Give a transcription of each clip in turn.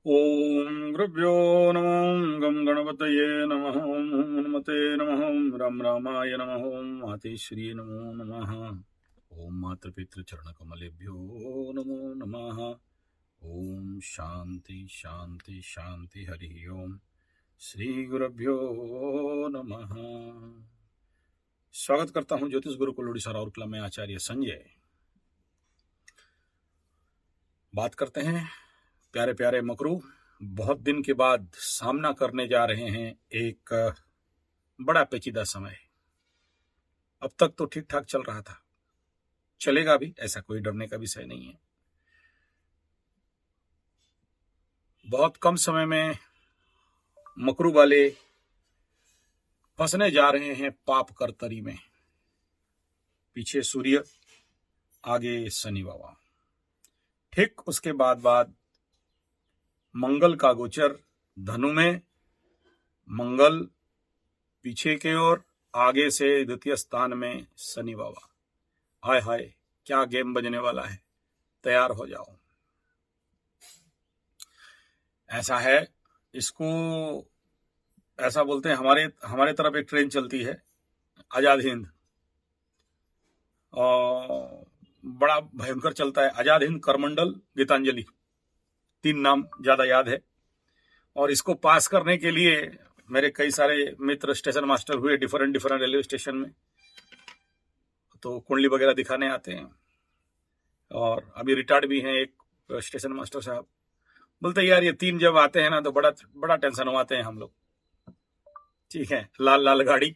ओम गुरुभ्यो नमः गम गणपतये नमः ओम हनुमते नमः ओम राम रामाय नमः ओम मातेश्वरी नमो नमः ओम मातृपितृ चरण कमलेभ्यो नमो नमः। ओम शांति शांति शांति हरि ओम श्री गुरुभ्यो नमः। स्वागत करता हूं ज्योतिष गुरुकुल उड़ीसा राउरकेला में आचार्य संजय। बात करते हैं प्यारे प्यारे मकरू, बहुत दिन के बाद सामना करने जा रहे हैं एक बड़ा पेचीदा समय। अब तक तो ठीक ठाक चल रहा था, चलेगा भी, ऐसा कोई डरने का विषय नहीं है। बहुत कम समय में मकरू वाले फंसने जा रहे हैं पाप करतरी में। पीछे सूर्य, आगे शनि बाबा, ठीक उसके बाद मंगल का गोचर धनु में। मंगल पीछे के ओर, आगे से द्वितीय स्थान में शनि बाबा। हाय हाय, क्या गेम बजने वाला है, तैयार हो जाओ। ऐसा है, इसको ऐसा बोलते हैं। हमारे तरफ एक ट्रेन चलती है आजाद हिंद, और बड़ा भयंकर चलता है। आजाद हिंद, करमंडल, गीतांजलि, 3 नाम ज्यादा याद है। और इसको पास करने के लिए मेरे कई सारे मित्र स्टेशन मास्टर हुए डिफरेंट रेलवे स्टेशन में, तो कुंडली वगैरह दिखाने आते हैं। और अभी रिटायर्ड भी हैं एक स्टेशन मास्टर साहब। बोलते यार ये 3 जब आते हैं ना तो बड़ा टेंशन होते हैं हम लोग। ठीक है, लाल लाल गाड़ी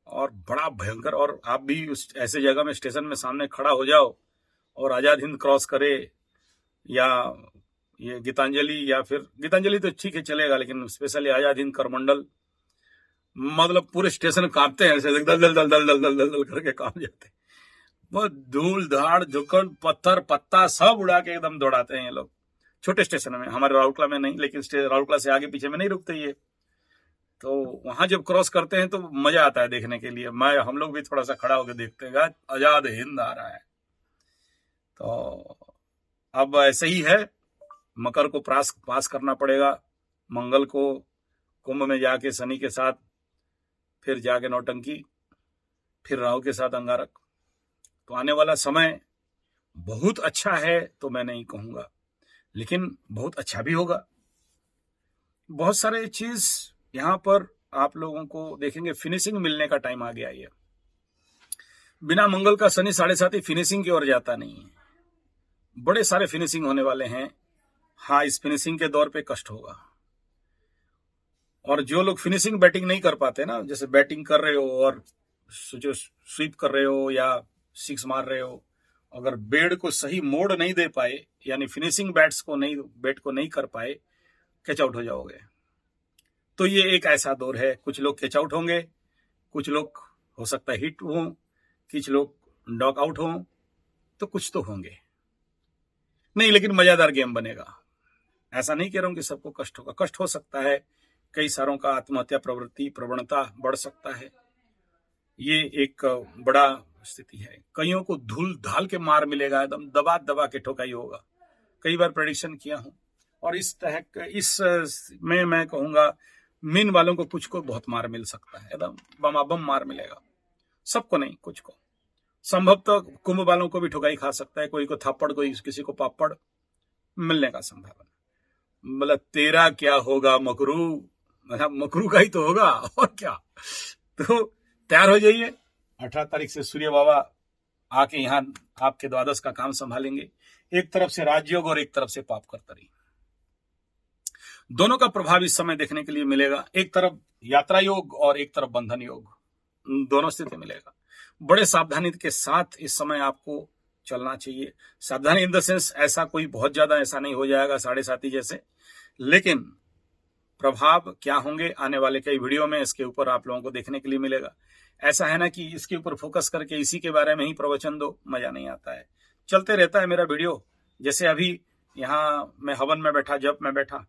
और बड़ा भयंकर। और आप भी उस ऐसे जगह में स्टेशन में सामने खड़ा हो जाओ और आजाद हिंद क्रॉस करे, या ये गीतांजलि, या फिर गीतांजलि तो ठीक है चलेगा, लेकिन स्पेशली आजाद हिंद, करमंडल, मतलब पूरे स्टेशन कांपते हैं ऐसे, दल दल दल दल दल दल दल दल करके कांप जाते हैं। वो धूल धाड़ झुकड़ पत्थर पत्ता सब उड़ा के एकदम दौड़ाते हैं ये लोग। छोटे स्टेशन में, हमारे राउरकेला में नहीं, लेकिन राउरकेला से आगे पीछे में नहीं रुकते ये। तो वहां जब क्रॉस करते हैं तो मजा आता है देखने के लिए। हम लोग भी थोड़ा सा खड़ा होकर देखते हैं, आजाद हिंद आ रहा है। तो अब ऐसे ही है, मकर को पास करना पड़ेगा। मंगल को कुंभ में जाके शनि के साथ, फिर जाके नौटंकी, फिर राहु के साथ अंगारक। तो आने वाला समय बहुत अच्छा है तो मैं नहीं कहूंगा, लेकिन बहुत अच्छा भी होगा। बहुत सारे चीज यहां पर आप लोगों को देखेंगे, फिनिशिंग मिलने का टाइम आ गया है। बिना मंगल का शनि 7.5 फिनिशिंग की ओर जाता नहीं है। बड़े सारे फिनिशिंग होने वाले हैं। हाँ, इस फिनिशिंग के दौर पे कष्ट होगा। और जो लोग फिनिशिंग बैटिंग नहीं कर पाते ना, जैसे बैटिंग कर रहे हो और जो स्वीप कर रहे हो या 6 मार रहे हो, अगर बेड को सही मोड़ नहीं दे पाए, यानी फिनिशिंग बैट को नहीं कर पाए, कैच आउट हो जाओगे। तो ये एक ऐसा दौर है। कुछ लोग कैच आउट होंगे, कुछ लोग हो सकता है हिट हो, कुछ लोग डॉक आउट हो, तो कुछ तो होंगे नहीं, लेकिन मजेदार गेम बनेगा। ऐसा नहीं कह रहा हूं कि सबको कष्ट होगा, कष्ट हो सकता है। कई सारों का आत्महत्या प्रवणता बढ़ सकता है। ये एक बड़ा स्थिति है। कईयों को धूल धाल के मार मिलेगा, एकदम दबा दबा के ठोकाई होगा। कई बार प्रेडिक्शन किया हूं। और इस में मैं कहूंगा मीन वालों को, कुछ को बहुत मार मिल सकता है, एकदम बमाबम मार मिलेगा। सबको नहीं, कुछ को। संभवतः कुंभ वालों को भी ठुकाई खा सकता है, कोई को थापड़, कोई किसी को पापड़ मिलने का संभावना। मतलब तेरा क्या होगा मकरू, मतलब मकरू का ही तो होगा, और क्या। तो तैयार हो जाइए। 18 तारीख से सूर्य बाबा आके यहाँ आपके द्वादश का काम संभालेंगे। एक तरफ से राजयोग और एक तरफ से पाप करतरी, दोनों का प्रभाव इस समय देखने के लिए मिलेगा। एक तरफ यात्रा योग और एक तरफ बंधन योग, दोनों स्थिति मिलेगा। बड़े सावधानी के साथ इस समय आपको चलना चाहिए। सावधानी इन द सेंस, ऐसा कोई बहुत ज्यादा ऐसा नहीं हो जाएगा 7.5 जैसे, लेकिन प्रभाव क्या होंगे आने वाले कई वीडियो में इसके ऊपर आप लोगों को देखने के लिए मिलेगा। ऐसा है ना कि इसके ऊपर फोकस करके इसी के बारे में ही प्रवचन दो, मजा नहीं आता है। चलते रहता है मेरा वीडियो। जैसे अभी यहाँ मैं हवन में बैठा, जप में बैठा,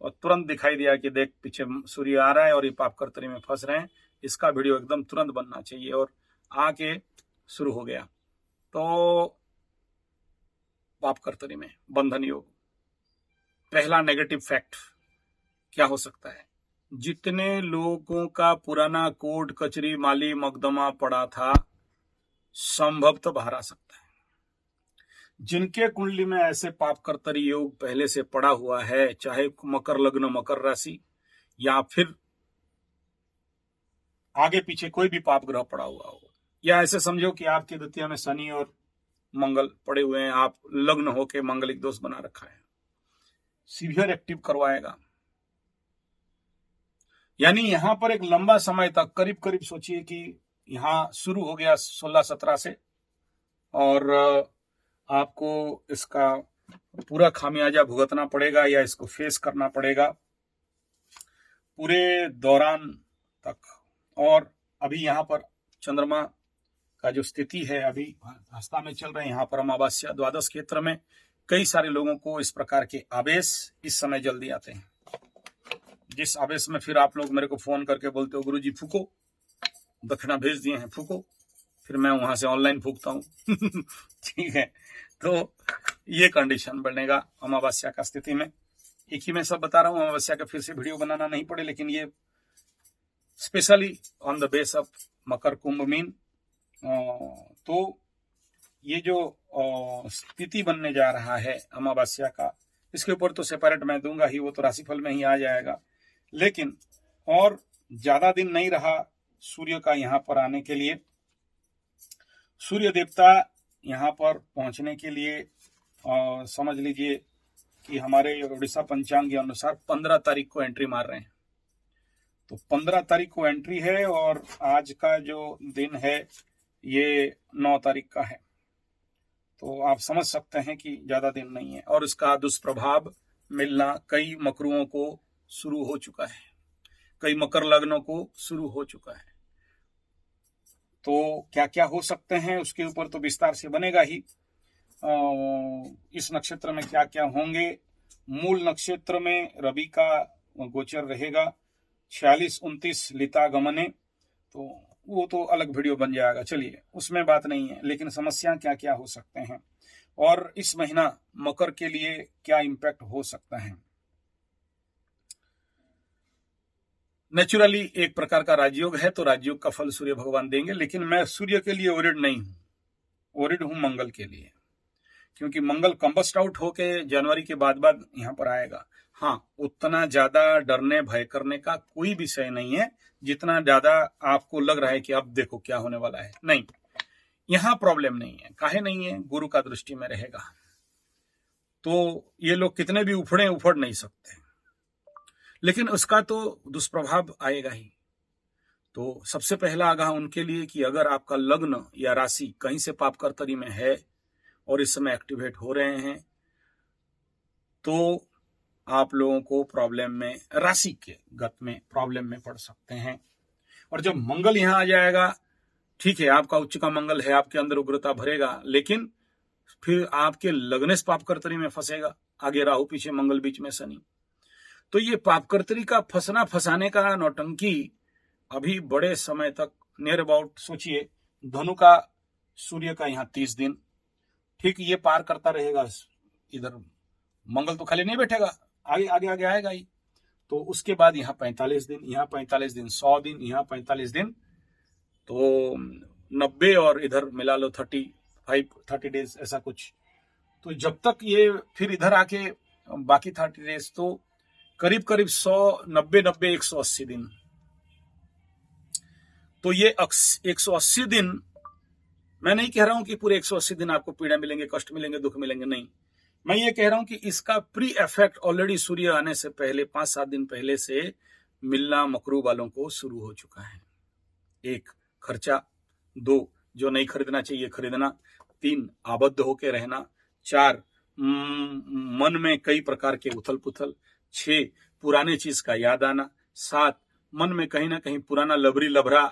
और तुरंत दिखाई दिया कि देख पीछे सूर्य आ रहा है और ये पाप करतरी में फंस रहे हैं। इसका वीडियो एकदम तुरंत बनना चाहिए, और आके शुरू हो गया। तो पाप करतरी में बंधन योग, पहला नेगेटिव फैक्ट क्या हो सकता है? जितने लोगों का पुराना कोर्ट कचहरी माली मुकदमा पड़ा था, संभवतः बाहर आ सकता है। जिनके कुंडली में ऐसे पाप कर्तरी योग पहले से पड़ा हुआ है, चाहे मकर लग्न, मकर राशि, या फिर आगे पीछे कोई भी पाप ग्रह पड़ा हुआ हो, या ऐसे समझो कि आपके द्वितीय में शनि और मंगल पड़े हुए हैं, आप लग्न होके मंगलिक दोष बना रखा है, सीवियर एक्टिव करवाएगा। यानी यहां पर एक लंबा समय तक, करीब करीब सोचिए कि यहां शुरू हो गया 16-17 से, और आपको इसका पूरा खामियाजा भुगतना पड़ेगा या इसको फेस करना पड़ेगा पूरे दौरान तक। और अभी यहाँ पर चंद्रमा का जो स्थिति है, अभी हस्ता में चल रहे हैं, यहाँ पर अमावस्या द्वादश क्षेत्र में कई सारे लोगों को इस प्रकार के आवेश इस समय जल्दी आते हैं, जिस आवेश में फिर आप लोग मेरे को फोन करके बोलते हो गुरुजी फूको, दक्षिणा भेज दिए हैं फूको, फिर मैं वहां से ऑनलाइन फूकता हूँ। ठीक है, तो ये कंडीशन बनेगा अमावस्या का स्थिति में। एक ही मैं सब बता रहा हूँ, अमावस्या का फिर से वीडियो बनाना नहीं पड़े, लेकिन ये specially on the base of Makar Kumbh mean. तो ये जो स्थिति बनने जा रहा है अमावस्या का, इसके ऊपर तो सेपरेट मैं दूंगा ही, वो तो राशिफल में ही आ जाएगा। लेकिन और ज्यादा दिन नहीं रहा सूर्य का यहाँ पर आने के लिए। सूर्य देवता यहाँ पर पहुंचने के लिए समझ लीजिए कि हमारे उड़ीसा पंचांग के अनुसार 15 तारीख को एंट्री मार रहे हैं। तो 15 तारीख को एंट्री है, और आज का जो दिन है ये 9 तारीख का है। तो आप समझ सकते हैं कि ज्यादा दिन नहीं है, और इसका दुष्प्रभाव मिलना कई मकरुओं को शुरू हो चुका है, कई मकर लग्नों को शुरू हो चुका है। तो क्या क्या हो सकते हैं उसके ऊपर तो विस्तार से बनेगा ही। इस नक्षत्र में क्या क्या होंगे? मूल नक्षत्र में रवि का गोचर रहेगा 46-29 लिता गमने, तो वो तो अलग वीडियो बन जाएगा, चलिए उसमें बात नहीं है। लेकिन समस्या क्या क्या हो सकते हैं, और इस महीना मकर के लिए क्या इम्पैक्ट हो सकता है? नेचुरली एक प्रकार का राजयोग है, तो राजयोग का फल सूर्य भगवान देंगे, लेकिन मैं सूर्य के लिए ओरिड नहीं हूं, ओरिड हूं मंगल के लिए, क्योंकि मंगल कंबस्ट आउट होके जनवरी के बाद यहां पर आएगा। हाँ, उतना ज्यादा डरने भय करने का कोई विषय नहीं है जितना ज्यादा आपको लग रहा है कि अब देखो क्या होने वाला है। नहीं, यहां प्रॉब्लम नहीं है। काहे नहीं है? गुरु का दृष्टि में रहेगा, तो ये लोग कितने भी उफड़ नहीं सकते, लेकिन उसका तो दुष्प्रभाव आएगा ही। तो सबसे पहला आगाह उनके लिए कि अगर आपका लग्न या राशि कहीं से पाप कर्तरी में है और इस समय एक्टिवेट हो रहे हैं, तो आप लोगों को प्रॉब्लम में, राशि के गत में प्रॉब्लम में पड़ सकते हैं। और जब मंगल यहां आ जाएगा, ठीक है, आपका उच्च का मंगल है, आपके अंदर उग्रता भरेगा, लेकिन फिर आपके लग्न से पाप कर्तरी में फंसेगा। आगे राहु, पीछे मंगल, बीच में शनि। तो ये पाप कर्तरी का फंसना फंसाने का नौटंकी अभी बड़े समय तक, नियर अबाउट सोचिए, धनु का सूर्य का यहाँ 30 दिन, ठीक, ये पार करता रहेगा। इधर मंगल तो खाली नहीं बैठेगा, आगे आगे आगे आएगा ही। तो उसके बाद यहाँ 45 दिन, यहाँ 45 दिन, 100 दिन, यहाँ 45 दिन, तो 90, और इधर मिला लो 30 डेज, ऐसा कुछ। तो जब तक ये फिर इधर आके बाकी 30 डेज, तो करीब करीब 190, 180 दिन। तो ये 180 दिन, मैं नहीं कह रहा हूं कि पूरे 180 दिन आपको पीड़ा मिलेंगे, कष्ट मिलेंगे, दुख मिलेंगे, नहीं। मैं ये कह रहा हूं कि इसका प्री इफेक्ट ऑलरेडी सूर्य आने से पहले 5-7 दिन पहले से मिलना मकरू वालों को शुरू हो चुका है। 1, खर्चा। 2, जो नहीं खरीदना चाहिए खरीदना। 3, आबद्ध होके रहना। 4, मन में कई प्रकार के उथल पुथल। 6, पुराने चीज का याद आना। 7, मन में कहीं ना कहीं पुराना लबरी लभरा,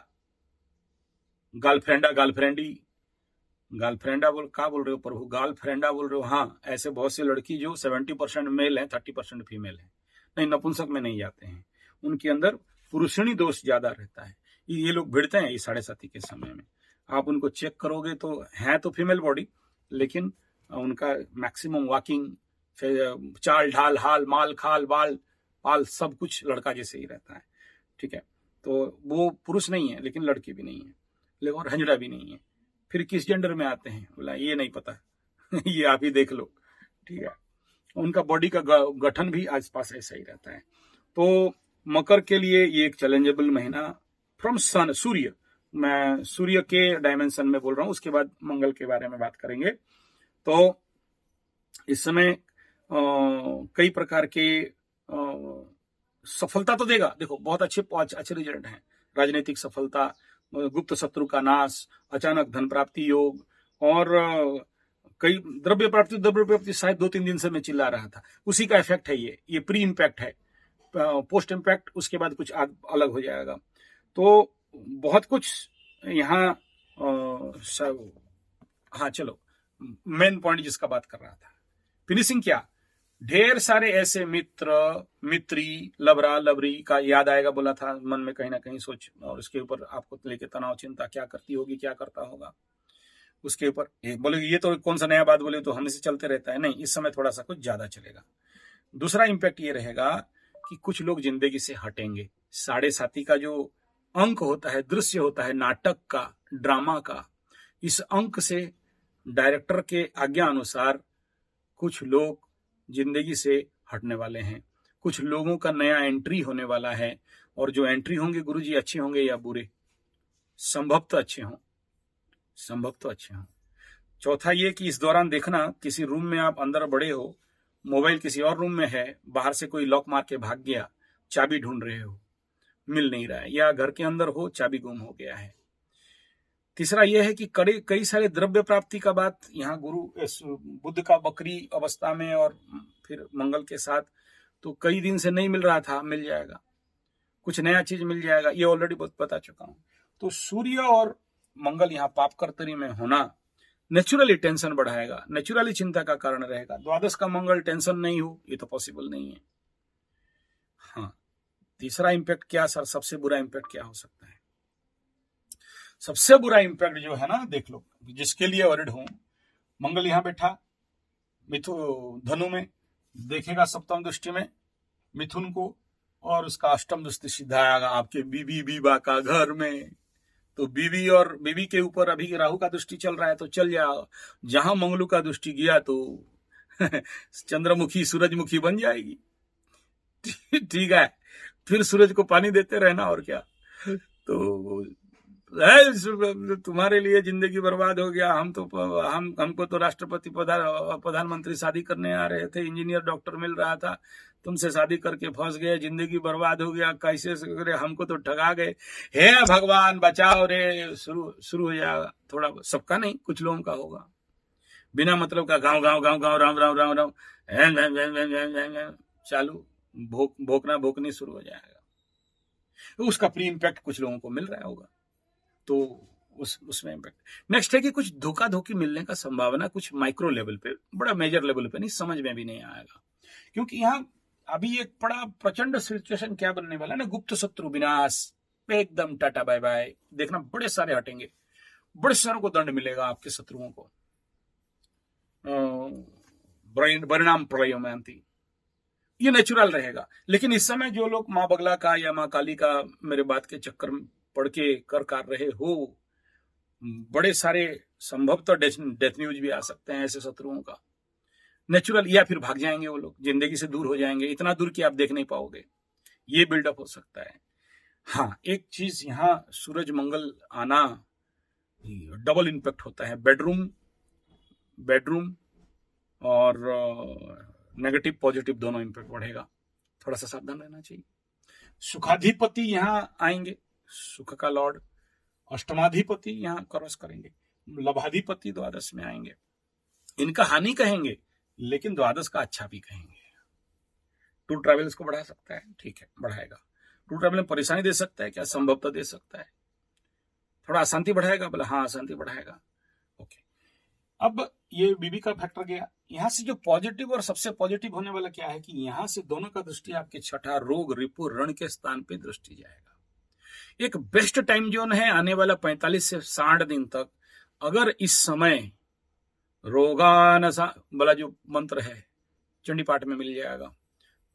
गर्लफ्रेंडी, गर्लफ्रेंडा बोल रहे हो प्रभु, गर्लफ्रेंडा बोल रहे हो? हाँ, ऐसे बहुत सी लड़की जो 70% मेल है, 30% फीमेल है, नहीं नपुंसक में नहीं जाते हैं, उनके अंदर पुरुषणी दोष ज्यादा रहता है। ये लोग भिड़ते हैं इस 7:30 के समय में। आप उनको चेक करोगे तो है तो फीमेल बॉडी, लेकिन उनका मैक्सिमम वॉकिंग फिर चाल ढाल हाल माल खाल बाल पाल सब कुछ लड़का जैसे ही रहता है, ठीक है। तो वो पुरुष नहीं है लेकिन लड़की भी नहीं है, लेकिन और हंजड़ा भी नहीं है। फिर किस जेंडर में आते हैं, बोला ये नहीं पता ये आप ही देख लो, ठीक है। उनका बॉडी का गठन भी आसपास ऐसा ही रहता है। तो मकर के लिए ये एक चैलेंजेबल महीना फ्रॉम सन, सूर्य, मैं सूर्य के डायमेंशन में बोल रहा हूं, उसके बाद मंगल के बारे में बात करेंगे। तो इस समय कई प्रकार के सफलता तो देगा, देखो बहुत अच्छे रिजल्ट हैं, राजनीतिक सफलता, गुप्त शत्रु का नाश, अचानक धन प्राप्ति योग, और कई द्रव्य प्राप्ति शायद 2-3 दिन से मैं चिल्ला रहा था, उसी का इफेक्ट है ये प्री इम्पैक्ट है, पोस्ट इम्पैक्ट उसके बाद कुछ अलग हो जाएगा। तो बहुत कुछ यहाँ हाँ चलो मेन पॉइंट जिसका बात कर रहा था, फिनिशिंग क्या, ढेर सारे ऐसे मित्र मित्री लबरा लबरी का याद आएगा, बोला था मन में कहीं ना कहीं सोच, और उसके ऊपर आपको लेके तनाव चिंता, क्या करती होगी क्या करता होगा, उसके ऊपर बोले ये तो कौन सा नया बात बोले, तो हमेशा चलते रहता है, नहीं इस समय थोड़ा सा कुछ ज्यादा चलेगा। दूसरा इंपैक्ट ये रहेगा कि कुछ लोग जिंदगी से हटेंगे। 7.5 का जो अंक होता है, दृश्य होता है नाटक का, ड्रामा का, इस अंक से डायरेक्टर के आज्ञा अनुसार कुछ लोग जिंदगी से हटने वाले हैं, कुछ लोगों का नया एंट्री होने वाला है, और जो एंट्री होंगे गुरुजी अच्छे होंगे या बुरे, संभव तो अच्छे हों, संभव तो अच्छे हों। चौथा ये कि इस दौरान देखना, किसी रूम में आप अंदर बड़े हो, मोबाइल किसी और रूम में है, बाहर से कोई लॉक मार के भाग गया, चाबी ढूंढ रहे हो, मिल नहीं रहा है, या घर के अंदर हो चाबी गुम हो गया है। तीसरा यह है कि कई सारे द्रव्य प्राप्ति का बात यहाँ गुरु बुध का बकरी अवस्था में और फिर मंगल के साथ, तो कई दिन से नहीं मिल रहा था, मिल जाएगा, कुछ नया चीज मिल जाएगा, ये ऑलरेडी बहुत बता चुका हूं। तो सूर्य और मंगल यहाँ पाप कर्तरी में होना नेचुरली टेंशन बढ़ाएगा, नेचुरली चिंता का कारण रहेगा। द्वादश का मंगल टेंशन नहीं हो, ये तो पॉसिबल नहीं है। हाँ, तीसरा इंपैक्ट क्या सर, सबसे बुरा इंपैक्ट क्या हो सकता है? सबसे बुरा इंपैक्ट जो है ना, देख लो, जिसके लिए वरिड हूं, मंगल यहां बैठा मिथुन धनु में, देखेगा सप्तम दृष्टि में मिथुन को, और उसका अष्टम दृष्टि सीधा आएगा आपके बीबी बीबा का घर में। तो बीबी और बीबी के ऊपर अभी राहु का दृष्टि चल रहा है, तो चल जाएगा। जहां मंगलू का दृष्टि गया तो चंद्रमुखी सूरजमुखी बन जाएगी। ठीक है, फिर सूरज को पानी देते रहना, और क्या। तो तुम्हारे लिए जिंदगी बर्बाद हो गया, हमको तो राष्ट्रपति प्रधानमंत्री शादी करने आ रहे थे, इंजीनियर डॉक्टर मिल रहा था, तुमसे शादी करके फंस गए, जिंदगी बर्बाद हो गया, कैसे करे, हमको तो ठगा गए, हे भगवान बचाओ रे। शुरू हो जाएगा, थोड़ा सबका नहीं, कुछ लोगों का होगा, बिना मतलब का गाँव गाँव गाँव गाँव राम राम राम राम चालू, भोकनी शुरू हो जाएगा। उसका प्री इम्पैक्ट कुछ लोगों को मिल रहा होगा, तो उसमें इम्पैक्ट। नेक्स्ट है कि कुछ धोखा धोखी मिलने का संभावना, कुछ माइक्रो लेवल पे, बड़ा मेजर लेवल पे नहीं, समझ में भी नहीं आएगा, क्योंकि यहाँ अभी एक बड़ा प्रचंड सिचुएशन क्या बनने वाला है ना, गुप्त शत्रु विनाश, एकदम टाटा बाय बाय। देखना बड़े सारे हटेंगे, बड़े सारों को दंड मिलेगा, आपके शत्रुओं को परिणाम प्रलयमयंती, ये नेचुरल रहेगा। लेकिन इस समय जो लोग माँ बगला का या माँ काली का मेरे बात के चक्कर पढ़ के कर रहे हो, बड़े सारे संभव तो डेथ न्यूज भी आ सकते हैं ऐसे शत्रुओं का, नेचुरल, या फिर भाग जाएंगे वो लोग, जिंदगी से दूर हो जाएंगे, इतना दूर कि आप देख नहीं पाओगे, ये बिल्डअप हो सकता है। हाँ, एक चीज यहाँ सूरज मंगल आना डबल इम्पैक्ट होता है, बेडरूम और नेगेटिव पॉजिटिव दोनों इम्पैक्ट बढ़ेगा, थोड़ा सा सावधान रहना चाहिए। सुखाधिपति यहाँ आएंगे, सुख का लॉर्ड, अष्टमाधिपति यहाँ क्रॉस करेंगे, लभाधिपति द्वादश में आएंगे, इनका हानि कहेंगे लेकिन द्वादश का अच्छा भी कहेंगे। टूर ट्रैवल इसको बढ़ा सकता है, ठीक है बढ़ाएगा। टूर ट्रैवल में परेशानी दे सकता है क्या? संभवतः दे सकता है। थोड़ा अशांति बढ़ाएगा, बोला हाँ अशांति बढ़ाएगा, ओके। अब ये बीबी का फैक्टर गया, यहां से जो पॉजिटिव और सबसे पॉजिटिव होने वाला क्या है कि यहां से दोनों का दृष्टि आपके छठा रोग रिपु रण के स्थान पे दृष्टि जाएगा। एक बेस्ट टाइम जोन है आने वाला 45 से 60 दिन तक। अगर इस समय रोगानसा वाला जो मंत्र है चंडी पाठ में मिल जाएगा।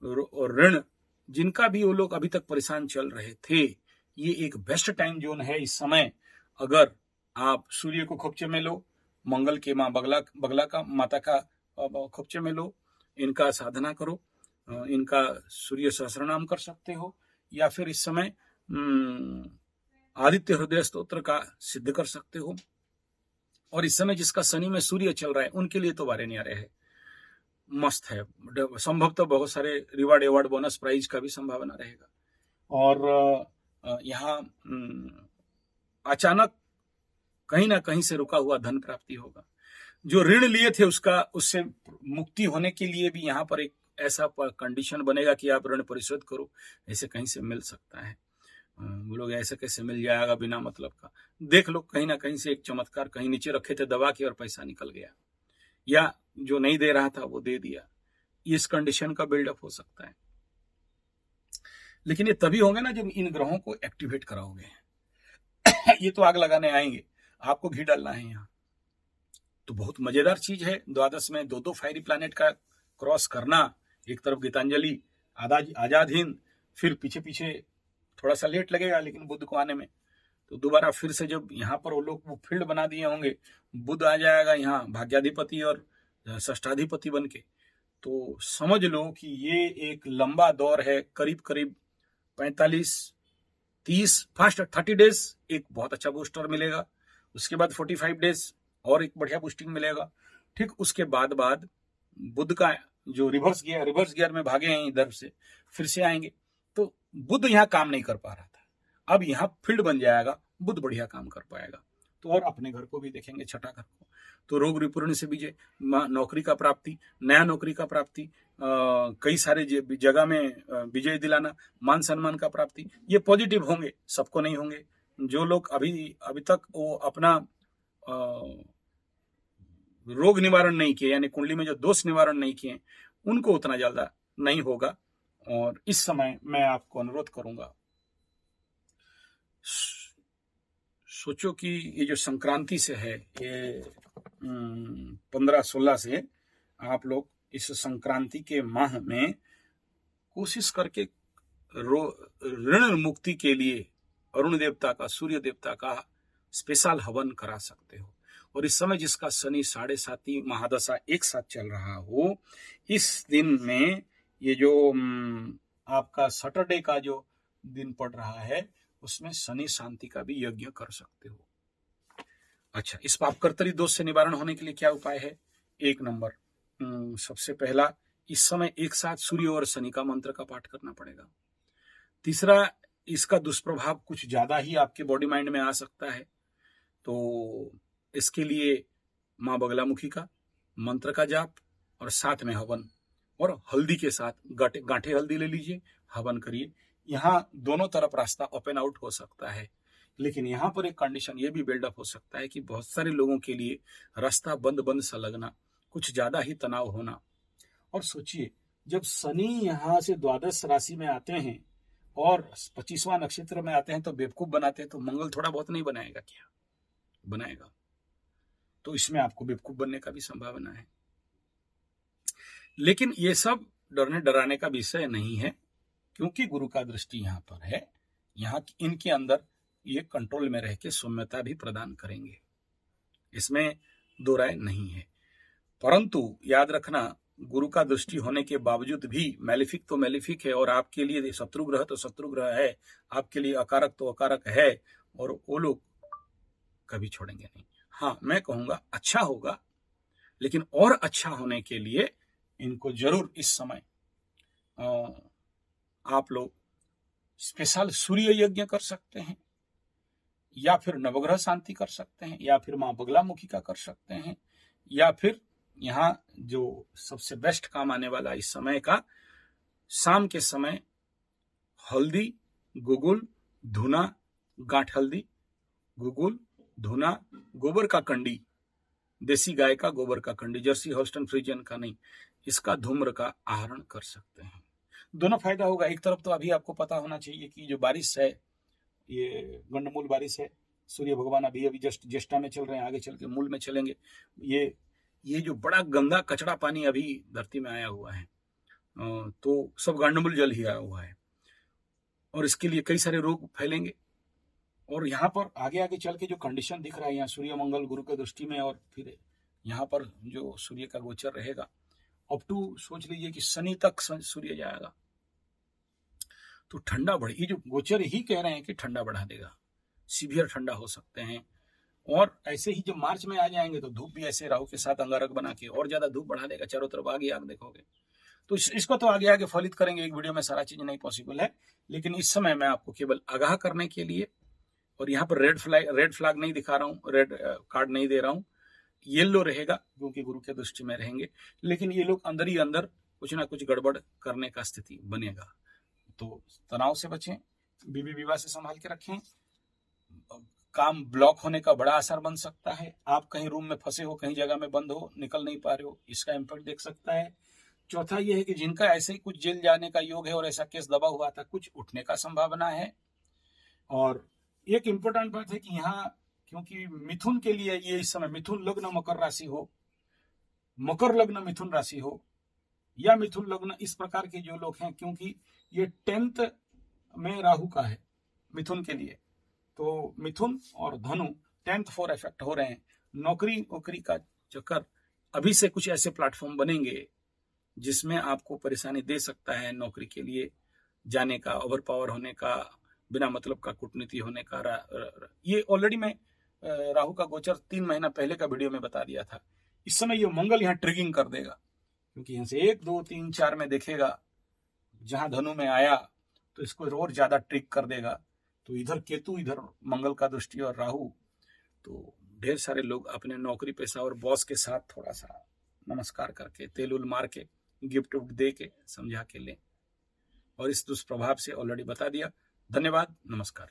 और ऋण जिनका भी वो लोग अभी तक परेशान चल रहे थे, ये एक बेस्ट टाइम जोन है इस समय। अगर आप सूर्य को खोपचे में लो, मंगल के माँ बगला का माता का खोपचे में लो, इनका साधना करो, इनका सूर्य सहस्रनाम कर सकते हो, या फिर इस समय आदित्य हृदय स्तोत्र का सिद्ध कर सकते हो। और इस समय जिसका शनि में सूर्य चल रहा है उनके लिए तो वारे न्यारे है, मस्त है। संभवतः बहुत सारे रिवार्ड एवार्ड बोनस प्राइज का भी संभावना रहेगा। और यहाँ अचानक कहीं ना कहीं से रुका हुआ धन प्राप्ति होगा। जो ऋण लिए थे उससे मुक्ति होने के लिए भी यहाँ पर एक ऐसा कंडीशन बनेगा कि आप ऋण परिशोध करो, ऐसे कहीं से मिल सकता है। वो लोग ऐसे कैसे मिल जाएगा बिना मतलब का, देख लो कहीं ना कहीं से एक चमत्कार, कहीं नीचे रखे थे दबा के और पैसा निकल गया, या जो नहीं दे रहा था वो दे दिया। इस कंडीशन का बिल्डअप हो सकता है। लेकिन ये तभी होंगे ना जब इन ग्रहों को एक्टिवेट कराओगे। ये तो आग लगाने आएंगे, आपको घी डालना है यहाँ। तो बहुत मजेदार चीज है द्वादश में दो फायरी प्लैनेट का क्रॉस करना। एक तरफ गीतांजलि, आजाद हिंद, फिर पीछे थोड़ा सा लेट लगेगा लेकिन बुध को आने में। तो दोबारा फिर से जब यहाँ पर वो लोग वो फील्ड बना दिए होंगे, बुध आ जाएगा यहाँ भाग्याधिपति और षष्ठाधिपति बन के। तो समझ लो कि ये एक लंबा दौर है, करीब 45-30 फर्स्ट 30 डेज एक बहुत अच्छा बूस्टर मिलेगा। उसके बाद 45 डेज और एक बढ़िया बूस्टिंग मिलेगा। ठीक उसके बाद बुध का जो रिवर्स गियर में भागे हैं इधर से, फिर से आएंगे। तो बुध यहाँ काम नहीं कर पा रहा था, अब यहाँ फील्ड बन जाएगा, बुध बढ़िया काम कर पाएगा। तो और अपने घर को भी देखेंगे, छठा घर को। तो रोग रिपूर्ण से विजय, नौकरी का प्राप्ति, नया नौकरी का प्राप्ति, कई सारे जगह में विजय दिलाना, मान सम्मान का प्राप्ति, ये पॉजिटिव होंगे। सबको नहीं होंगे। जो लोग अभी तक वो अपना रोग निवारण नहीं किए, यानी कुंडली में जो दोष निवारण नहीं किए, उनको उतना ज्यादा नहीं होगा। और इस समय मैं आपको अनुरोध करूंगा, सोचो कि ये जो संक्रांति से है, ये 15-16 से आप लोग इस संक्रांति के माह में कोशिश करके ऋण मुक्ति के लिए अरुण देवता का, सूर्य देवता का स्पेशल हवन करा सकते हो। और इस समय जिसका शनि 7.5 महादशा एक साथ चल रहा हो, इस दिन में ये जो आपका सैटरडे का जो दिन पड़ रहा है, उसमें शनि शांति का भी यज्ञ कर सकते हो। अच्छा, इस पापकर्तरी दोष से निवारण होने के लिए क्या उपाय है? 1 नंबर, सबसे पहला, इस समय एक साथ सूर्य और शनि का मंत्र का पाठ करना पड़ेगा। तीसरा, इसका दुष्प्रभाव कुछ ज्यादा ही आपके बॉडी माइंड में आ सकता है, तो इसके लिए माँ बगलामुखी का मंत्र का जाप और साथ में हवन, और हल्दी के साथ गांठे हल्दी ले लीजिए, हवन करिए। यहाँ दोनों तरफ रास्ता ओपन आउट हो सकता है, लेकिन यहाँ पर एक कंडीशन ये भी बिल्डअप हो सकता है कि बहुत सारे लोगों के लिए रास्ता बंद सा लगना, कुछ ज्यादा ही तनाव होना। और सोचिए, जब शनि यहाँ से द्वादश राशि में आते हैं और 25वां नक्षत्र में आते हैं तो बेवकूफ बनाते हैं, तो मंगल थोड़ा बहुत नहीं बनाएगा क्या? बनाएगा। तो इसमें आपको बेवकूफ बनने का भी संभावना है। लेकिन ये सब डरने डराने का विषय नहीं है, क्योंकि गुरु का दृष्टि यहाँ पर है। यहाँ इनके अंदर ये कंट्रोल में रह के सौम्यता भी प्रदान करेंगे, इसमें दो राय नहीं है। परंतु याद रखना, गुरु का दृष्टि होने के बावजूद भी मैलिफिक तो मैलिफिक है, और आपके लिए शत्रु ग्रह तो शत्रु ग्रह है, आपके लिए अकारक तो अकारक है, और वो लोग कभी छोड़ेंगे नहीं। हाँ, मैं कहूंगा अच्छा होगा, लेकिन और अच्छा होने के लिए इनको जरूर इस समय आप लोग स्पेशल सूर्य यज्ञ कर सकते हैं, या फिर नवग्रह शांति कर सकते हैं, या फिर माँ बगलामुखी का कर सकते हैं, या फिर यहाँ जो सबसे बेस्ट काम आने वाला इस समय का, शाम के समय हल्दी, गुगुल, धुना, गांठ हल्दी, गुगुल, धुना, गोबर का कंडी, देसी गाय का गोबर का कंडी, जर्सी हॉल्स्टन फ्रीजियन का नहीं, इसका धूम्र का आहरण कर सकते हैं। दोनों फायदा होगा। एक तरफ तो अभी आपको पता होना चाहिए कि जो बारिश है, ये गंडमूल बारिश है, सूर्य भगवान अभी जस्ट ज्येष्ठा में चल रहे हैं, आगे चल के मूल में चलेंगे। ये ये जो बड़ा गंदा कचरा पानी अभी धरती में आया हुआ है, तो सब गांडुबुल जल ही आया हुआ है और इसके लिए कई सारे रोग फैलेंगे। और यहाँ पर आगे आगे चल के जो कंडीशन दिख रहा है, यहाँ सूर्य मंगल गुरु की दृष्टि में, और फिर यहाँ पर जो सूर्य का गोचर रहेगा अप टू सोच लीजिए कि शनि तक सूर्य जाएगा, तो ठंडा बढ़े। ये जो गोचर ही कह रहे हैं कि ठंडा बढ़ा देगा, सीवियर ठंडा हो सकते हैं। और ऐसे ही जब मार्च में आ जाएंगे तो धूप भी ऐसे राहु के साथ अंगारक बना के और ज्यादा धूप बढ़ा देगा, चारों तरफ आगे आग देखोगे। तो इसको तो आगे आगे फलित करेंगे, एक वीडियो में सारा चीज नहीं पॉसिबल है, लेकिन इस समय मैं आपको केवल आगाह करने के लिए, और यहाँ पर रेड फ्लैग नहीं दिखा रहा हूँ, रेड कार्ड नहीं दे रहा हूँ, येलो रहेगा क्योंकि गुरु के दृष्टि में रहेंगे, लेकिन ये लोग अंदर ही अंदर कुछ ना कुछ गड़बड़ करने का स्थिति बनेगा। तो तनाव से बचें, बीवी विवाह से संभाल के रखें। काम ब्लॉक होने का बड़ा असर बन सकता है। आप कहीं रूम में फंसे हो, कहीं जगह में बंद हो, निकल नहीं पा रहे हो, इसका इम्पैक्ट देख सकता है। चौथा यह है कि जिनका ऐसे ही कुछ जेल जाने का योग है और ऐसा केस दबा हुआ था, कुछ उठने का संभावना है। और एक इंपॉर्टेंट बात है कि यहाँ क्योंकि मिथुन के लिए ये इस समय मिथुन लग्न मकर राशि हो, मकर लग्न मिथुन राशि हो, या मिथुन लग्न इस प्रकार के जो लोग हैं, क्योंकि ये 10th में राहु का है मिथुन के लिए, तो मिथुन और धनु 10th 4 इफेक्ट हो रहे हैं। नौकरी वोकरी का चक्कर, अभी से कुछ ऐसे प्लेटफॉर्म बनेंगे जिसमें आपको परेशानी दे सकता है नौकरी के लिए जाने का, ओवर पावर होने का, बिना मतलब का कूटनीति होने का। ये ऑलरेडी मैं राहु का गोचर 3 महीना पहले का वीडियो में बता दिया था। इस समय ये मंगल यहाँ ट्रिगिंग कर देगा, क्योंकि यहाँ से 1 2 3 4 में देखेगा, जहां धनु में आया तो इसको और ज्यादा ट्रिक कर देगा। तो इधर केतु, इधर मंगल का दृष्टि और राहु, तो ढेर सारे लोग अपने नौकरी पेशा और बॉस के साथ थोड़ा सा नमस्कार करके, तेल उल मार के, गिफ्ट उफ्ट दे के समझा के लें। और इस दुष्प्रभाव से ऑलरेडी बता दिया। धन्यवाद, नमस्कार।